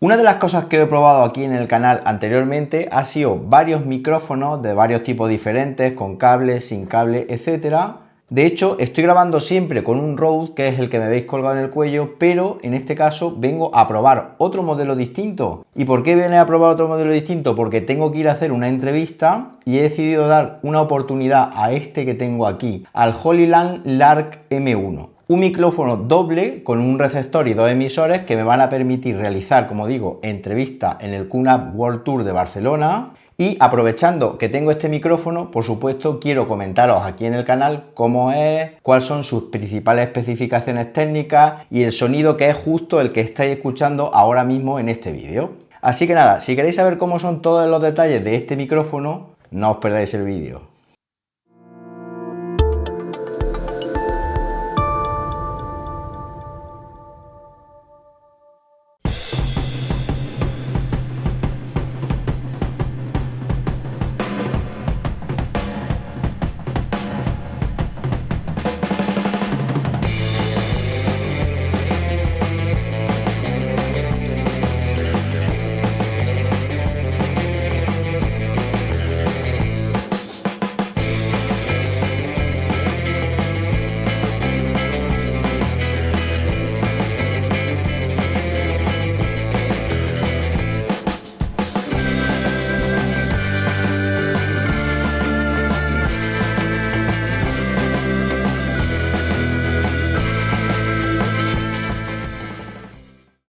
Una de las cosas que he probado aquí en el canal anteriormente ha sido varios micrófonos de varios tipos diferentes, con cable, sin cable, etcétera. De hecho, estoy grabando siempre con un Rode, que es el que me veis colgado en el cuello, pero en este caso vengo a probar otro modelo distinto. ¿Y por qué viene a probar otro modelo distinto? Porque tengo que ir a hacer una entrevista y he decidido dar una oportunidad a este que tengo aquí, al Holyland Lark M1. Un micrófono doble con un receptor y dos emisores que me van a permitir realizar, como digo, entrevistas en el QNAP World Tour de Barcelona. Y aprovechando que tengo este micrófono, por supuesto, quiero comentaros aquí en el canal cómo es, cuáles son sus principales especificaciones técnicas y el sonido que es justo el que estáis escuchando ahora mismo en este vídeo. Así que nada, si queréis saber cómo son todos los detalles de este micrófono, no os perdáis el vídeo.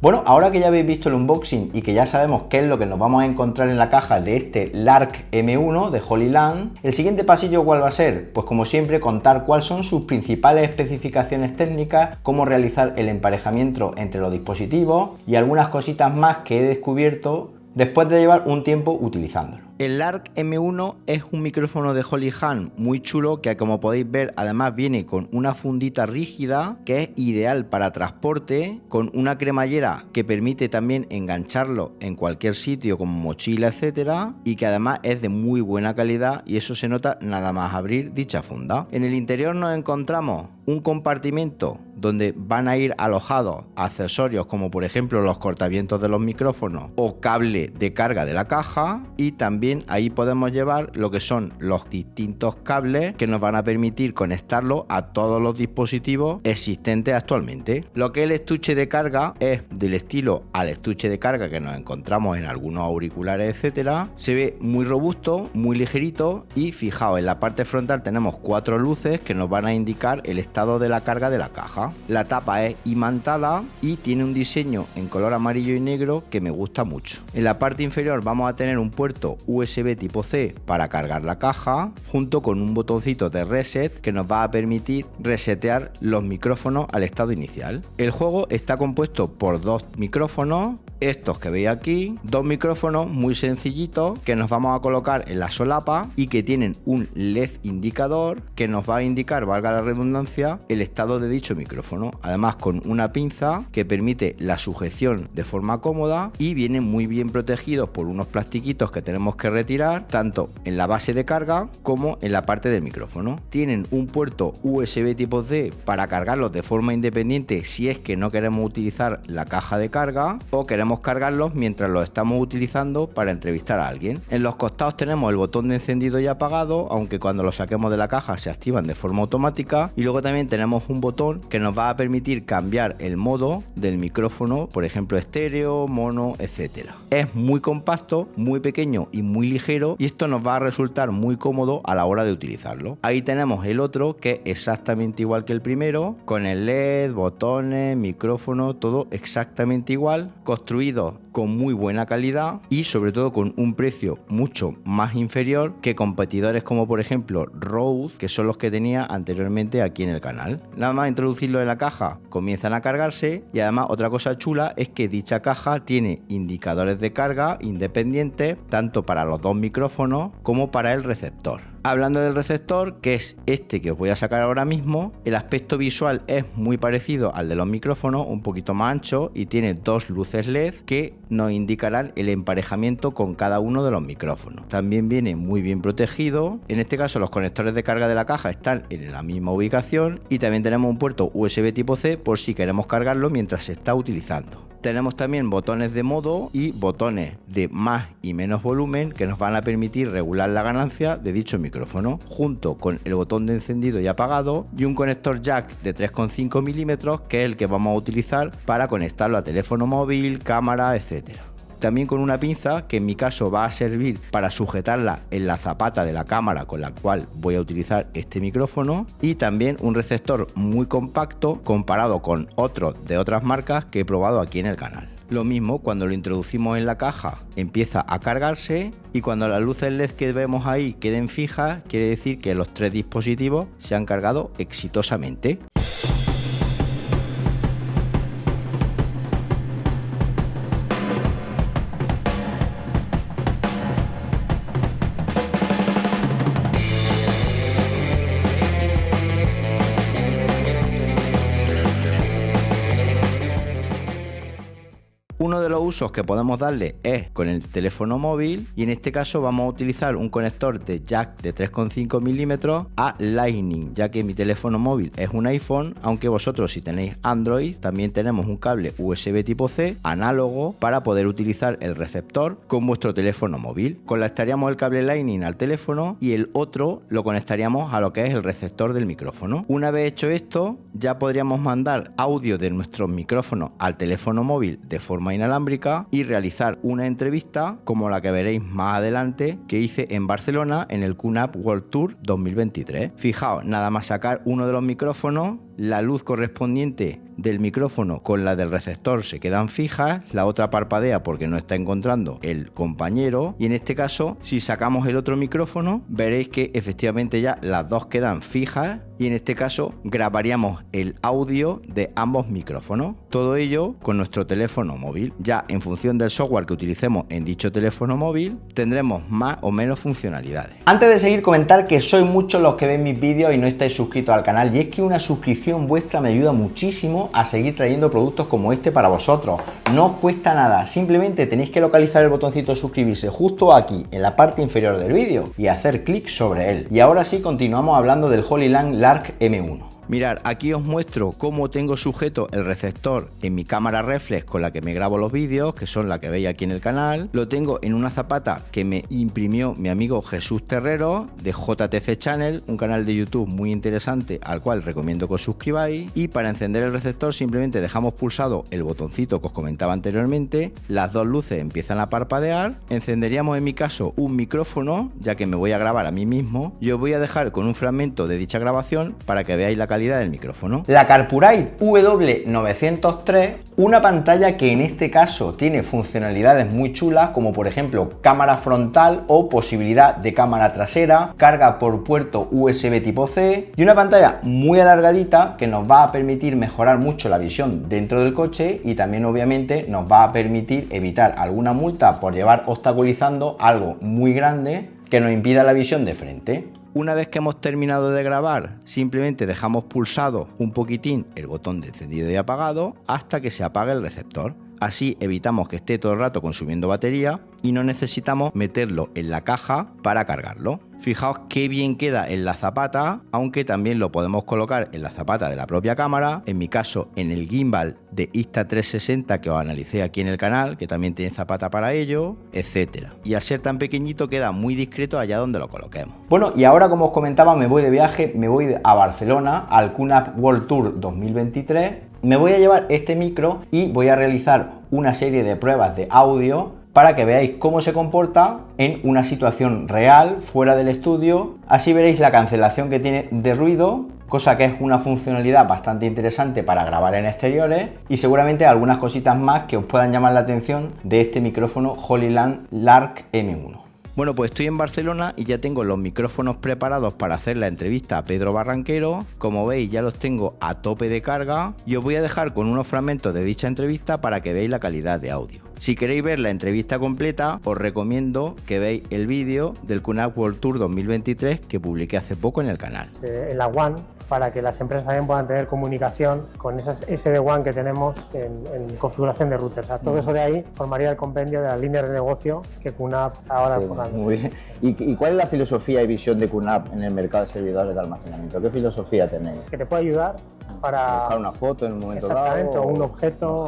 Bueno, ahora que ya habéis visto el unboxing y que ya sabemos qué es lo que nos vamos a encontrar en la caja de este Lark M1 de Holyland, el siguiente pasillo ¿cuál va a ser? Pues como siempre contar cuáles son sus principales especificaciones técnicas, cómo realizar el emparejamiento entre los dispositivos y algunas cositas más que he descubierto después de llevar un tiempo utilizándolo. El Lark M1 es un micrófono de Holyland muy chulo que, como podéis ver, además viene con una fundita rígida que es ideal para transporte, con una cremallera que permite también engancharlo en cualquier sitio como mochila, etcétera, y que además es de muy buena calidad y eso se nota nada más abrir dicha funda. En el interior nos encontramos un compartimento donde van a ir alojados accesorios como por ejemplo los cortavientos de los micrófonos o cable de carga de la caja, y también ahí podemos llevar lo que son los distintos cables que nos van a permitir conectarlo a todos los dispositivos existentes actualmente. Lo que es el estuche de carga es del estilo al estuche de carga que nos encontramos en algunos auriculares, etcétera. Se ve muy robusto, muy ligerito, y fijaos, en la parte frontal tenemos 4 luces que nos van a indicar el estado de la carga de la caja. La tapa es imantada y tiene un diseño en color amarillo y negro que me gusta mucho. En la parte inferior vamos a tener un puerto USB tipo C para cargar la caja, junto con un botoncito de reset que nos va a permitir resetear los micrófonos al estado inicial. El juego está compuesto por 2 micrófonos, estos que veis aquí, 2 micrófonos muy sencillitos que nos vamos a colocar en la solapa y que tienen un LED indicador que nos va a indicar, valga la redundancia, el estado de dicho micrófono, además con una pinza que permite la sujeción de forma cómoda, y vienen muy bien protegidos por unos plastiquitos que tenemos que retirar tanto en la base de carga como en la parte del micrófono. Tienen un puerto USB tipo C para cargarlos de forma independiente si es que no queremos utilizar la caja de carga o queremos cargarlos mientras los estamos utilizando para entrevistar a alguien. En los costados tenemos el botón de encendido y apagado, aunque cuando lo saquemos de la caja se activan de forma automática, y luego también tenemos un botón que nos va a permitir cambiar el modo del micrófono, por ejemplo estéreo, mono, etcétera. Es muy compacto, muy pequeño y muy ligero, y esto nos va a resultar muy cómodo a la hora de utilizarlo. Ahí tenemos el otro que es exactamente igual que el primero, con el LED, botones, micrófono, todo exactamente igual, construido con muy buena calidad y sobre todo con un precio mucho más inferior que competidores como por ejemplo Rode, que son los que tenía anteriormente aquí en el canal. Nada más introducirlo en la caja comienzan a cargarse, y además otra cosa chula es que dicha caja tiene indicadores de carga independientes tanto para los 2 micrófonos como para el receptor. Hablando del receptor, que es este que os voy a sacar ahora mismo, el aspecto visual es muy parecido al de los micrófonos, un poquito más ancho, y tiene 2 luces LED que nos indicarán el emparejamiento con cada uno de los micrófonos. También viene muy bien protegido. En este caso los conectores de carga de la caja están en la misma ubicación, y también tenemos un puerto USB tipo C por si queremos cargarlo mientras se está utilizando. Tenemos también botones de modo y botones de más y menos volumen que nos van a permitir regular la ganancia de dicho micrófono, junto con el botón de encendido y apagado y un conector jack de 3,5 milímetros que es el que vamos a utilizar para conectarlo a teléfono móvil, cámara, etcétera. También con una pinza que en mi caso va a servir para sujetarla en la zapata de la cámara con la cual voy a utilizar este micrófono, y también un receptor muy compacto comparado con otros de otras marcas que he probado aquí en el canal. Lo mismo, cuando lo introducimos en la caja empieza a cargarse, y cuando las luces LED que vemos ahí queden fijas quiere decir que los 3 dispositivos se han cargado exitosamente. Uno de los usos que podemos darle es con el teléfono móvil, y en este caso vamos a utilizar un conector de jack de 3,5 milímetros a Lightning, ya que mi teléfono móvil es un iPhone, aunque vosotros si tenéis Android también tenemos un cable USB tipo C análogo para poder utilizar el receptor con vuestro teléfono móvil. Conectaríamos el cable Lightning al teléfono y el otro lo conectaríamos a lo que es el receptor del micrófono. Una vez hecho esto, ya podríamos mandar audio de nuestros micrófonos al teléfono móvil de forma inalámbrica y realizar una entrevista como la que veréis más adelante que hice en Barcelona en el QNAP World Tour 2023. Fijaos, nada más sacar uno de los micrófonos, la luz correspondiente del micrófono con la del receptor se quedan fijas, la otra parpadea porque no está encontrando el compañero, y en este caso si sacamos el otro micrófono veréis que efectivamente ya las dos quedan fijas, y en este caso grabaríamos el audio de ambos micrófonos, todo ello con nuestro teléfono móvil. Ya en función del software que utilicemos en dicho teléfono móvil tendremos más o menos funcionalidades. Antes de seguir, comentar que sois muchos los que ven mis vídeos y no estáis suscritos al canal, y es que una suscripción vuestra me ayuda muchísimo a seguir trayendo productos como este para vosotros. No os cuesta nada, simplemente tenéis que localizar el botoncito de suscribirse justo aquí en la parte inferior del vídeo y hacer clic sobre él. Y ahora sí, continuamos hablando del Holyland Lark M1. Mirad, aquí os muestro cómo tengo sujeto el receptor en mi cámara reflex con la que me grabo los vídeos, que son la que veis aquí en el canal. Lo tengo en una zapata que me imprimió mi amigo Jesús Terrero de JTC Channel, un canal de YouTube muy interesante al cual recomiendo que os suscribáis. Y para encender el receptor simplemente dejamos pulsado el botoncito que os comentaba anteriormente, las dos luces empiezan a parpadear, encenderíamos en mi caso un micrófono, ya que me voy a grabar a mí mismo, y os voy a dejar con un fragmento de dicha grabación para que veáis la calidad del micrófono. La Carpurite W903, una pantalla que en este caso tiene funcionalidades muy chulas, como por ejemplo cámara frontal o posibilidad de cámara trasera, carga por puerto USB tipo C, y una pantalla muy alargadita que nos va a permitir mejorar mucho la visión dentro del coche, y también obviamente nos va a permitir evitar alguna multa por llevar obstaculizando algo muy grande que nos impida la visión de frente. Una vez que hemos terminado de grabar, simplemente dejamos pulsado un poquitín el botón de encendido y apagado hasta que se apague el receptor. Así evitamos que esté todo el rato consumiendo batería y no necesitamos meterlo en la caja para cargarlo. Fijaos qué bien queda en la zapata, aunque también lo podemos colocar en la zapata de la propia cámara, en mi caso en el gimbal de Insta360 que os analicé aquí en el canal, que también tiene zapata para ello, etcétera. Y al ser tan pequeñito queda muy discreto allá donde lo coloquemos. Bueno, y ahora, como os comentaba, me voy de viaje, me voy a Barcelona al QNAP World Tour 2023. Me voy a llevar este micro y voy a realizar una serie de pruebas de audio para que veáis cómo se comporta en una situación real fuera del estudio. Así veréis la cancelación que tiene de ruido, cosa que es una funcionalidad bastante interesante para grabar en exteriores, y seguramente algunas cositas más que os puedan llamar la atención de este micrófono Holyland Lark M1. Bueno, pues estoy en Barcelona y ya tengo los micrófonos preparados para hacer la entrevista a Pedro Barranquero. Como veis, ya los tengo a tope de carga y os voy a dejar con unos fragmentos de dicha entrevista para que veáis la calidad de audio. Si queréis ver la entrevista completa, os recomiendo que veáis el vídeo del QNAP World Tour 2023 que publiqué hace poco en el canal. En la WAN, para que las empresas también puedan tener comunicación con esas SD-WAN que tenemos en configuración de routers. O sea, todo eso de ahí formaría el compendio de las líneas de negocio que QNAP ahora está. Muy bien. ¿Y cuál es la filosofía y visión de QNAP en el mercado de servidores de almacenamiento? ¿Qué filosofía tenéis? Que te puede ayudar para buscar una foto en un momento exactamente, dado. o un objeto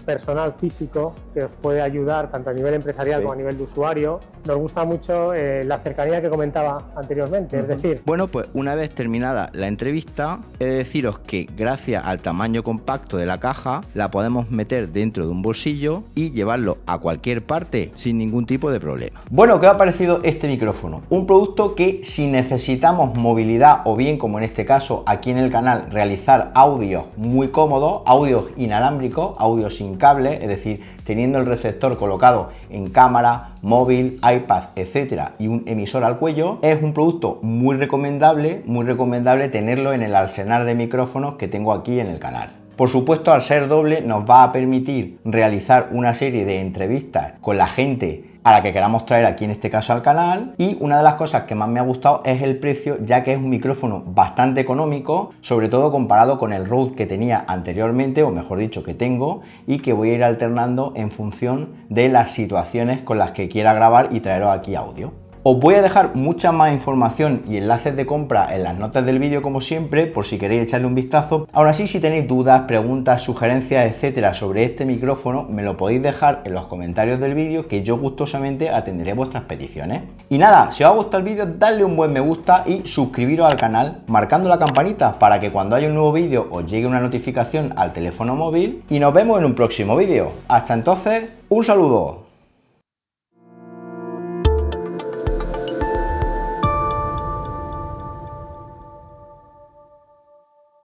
personal físico que os puede ayudar tanto a nivel empresarial como a nivel de usuario. Nos gusta mucho la cercanía que comentaba anteriormente, es decir... Bueno, pues una vez terminada la entrevista, he de deciros que gracias al tamaño compacto de la caja, la podemos meter dentro de un bolsillo y llevarlo a cualquier parte sin ningún tipo de problema. Bueno, ¿qué os ha parecido este micrófono? Un producto que si necesitamos movilidad o bien, como en este caso aquí en el canal, realizar audios muy cómodos, audios inalámbricos, audios sin cable, es decir, teniendo el receptor colocado en cámara, móvil, iPad, etcétera, y un emisor al cuello, es un producto muy recomendable tenerlo en el arsenal de micrófonos que tengo aquí en el canal. Por supuesto, al ser doble nos va a permitir realizar una serie de entrevistas con la gente a la que queramos traer aquí en este caso al canal, y una de las cosas que más me ha gustado es el precio, ya que es un micrófono bastante económico, sobre todo comparado con el Rode que tenía anteriormente, o mejor dicho que tengo, y que voy a ir alternando en función de las situaciones con las que quiera grabar y traeros aquí audio. Os voy a dejar mucha más información y enlaces de compra en las notas del vídeo como siempre, por si queréis echarle un vistazo. Aún así, si tenéis dudas, preguntas, sugerencias, etcétera sobre este micrófono, me lo podéis dejar en los comentarios del vídeo, que yo gustosamente atenderé vuestras peticiones. Y nada, si os ha gustado el vídeo, dadle un buen me gusta y suscribiros al canal marcando la campanita para que cuando haya un nuevo vídeo os llegue una notificación al teléfono móvil, y nos vemos en un próximo vídeo. Hasta entonces, un saludo.